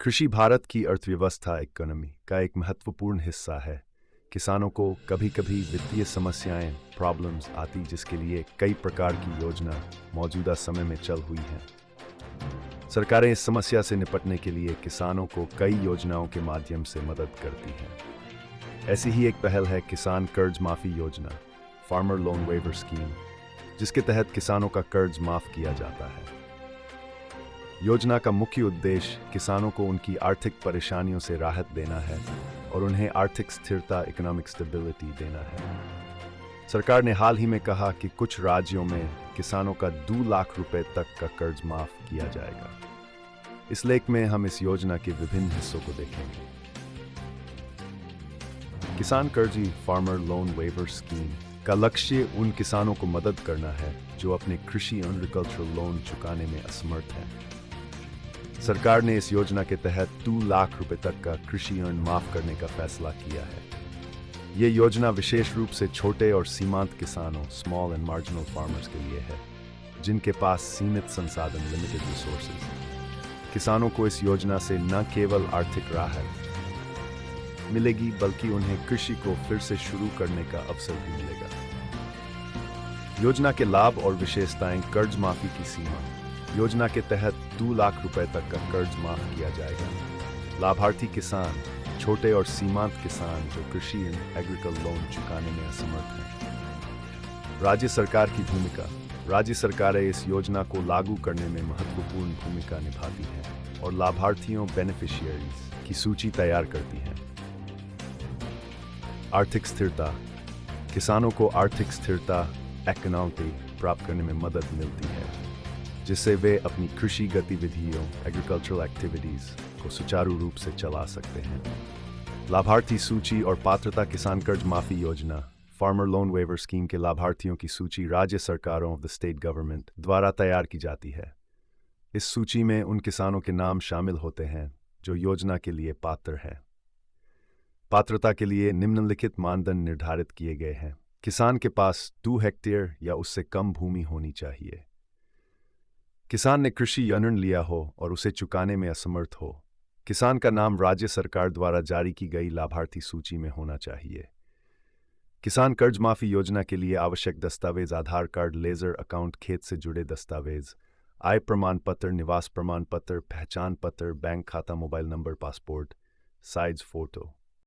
कृषि भारत की अर्थव्यवस्था इकोनॉमी का एक महत्वपूर्ण हिस्सा है। किसानों को कभी-कभी वित्तीय समस्याएं, प्रॉब्लम्स आती जिसके लिए कई प्रकार की योजना मौजूदा समय में चल हुई हैं। सरकारें इस समस्या से निपटने के लिए किसानों को कई योजनाओं के माध्यम से मदद करती हैं। ऐसी ही एक पहल है किसान कर्ज माफी योजना, फार्मर लोन वेवर स्कीम, जिसके तहत किसानों का कर्ज माफ किया जाता है। योजना का मुख्य उद्देश्य किसानों को उनकी आर्थिक परेशानियों से राहत देना है और उन्हें आर्थिक स्थिरता, इकोनॉमिक स्टेबिलिटी देना है। सरकार ने हाल ही में कहा कि कुछ राज्यों में किसानों का 2 लाख रुपए तक का कर्ज माफ किया जाएगा। इस लेख में हम इस योजना के विभिन्न हिस्सों को देखेंगे। किसान कर्ज फार्मर लोन वेवर स्कीम का लक्ष्य उन किसानों को मदद करना है जो अपने कृषि एग्रीकल्चरल लोन चुकाने में असमर्थ हैं। सरकार ने इस योजना के तहत 2 लाख रुपए तक का कृषि ऋण माफ करने का फैसला किया है। ये योजना विशेष रूप से छोटे और सीमांत किसानों, स्मॉल एंड मार्जिनल फार्मर्स के लिए है, जिनके पास सीमित संसाधन, लिमिटेड रिसोर्सेज। किसानों को इस योजना से न केवल आर्थिक राहत मिलेगी बल्कि उन्हें कृषि को फिर से शुरू करने का अवसर भी मिलेगा। योजना के लाभ और विशेषताएं। कर्ज माफी की सीमा। योजना के तहत 2 लाख रुपए तक का कर्ज माफ किया जाएगा। लाभार्थी किसान, छोटे और सीमांत किसान जो कृषि एग्रीकल्चर लोन चुकाने में असमर्थ हैं। राज्य सरकार की भूमिका। राज्य सरकारें इस योजना को लागू करने में महत्वपूर्ण भूमिका निभाती हैं और लाभार्थियों, बेनिफिशियरीज की सूची तैयार करती हैं। आर्थिक स्थिरता। किसानों को आर्थिक स्थिरता, इकोनॉमी प्राप्त करने में मदद मिलती है, जिससे वे अपनी कृषि गतिविधियों, एग्रीकल्चरल एक्टिविटीज को सुचारू रूप से चला सकते हैं। लाभार्थी सूची और पात्रता। किसान कर्ज माफी योजना, फार्मर लोन वेवर स्कीम के लाभार्थियों की सूची राज्य सरकारों ऑफ द स्टेट गवर्नमेंट द्वारा तैयार की जाती है। इस सूची में उन किसानों के नाम शामिल होते हैं जो योजना के लिए पात्र हैं। पात्रता के लिए निम्नलिखित मानदंड निर्धारित किए गए हैं। किसान के पास 2 हेक्टेयर या उससे कम भूमि होनी चाहिए। किसान ने कृषि ऋण लिया हो और उसे चुकाने में असमर्थ हो। किसान का नाम राज्य सरकार द्वारा जारी की गई लाभार्थी सूची में होना चाहिए। किसान कर्ज माफी योजना के लिए आवश्यक दस्तावेज: आधार कार्ड, लेजर अकाउंट, खेत से जुड़े दस्तावेज, आय प्रमाण पत्र, निवास प्रमाण पत्र, पहचान पत्र, बैंक खाता, mobile number, passport size photo.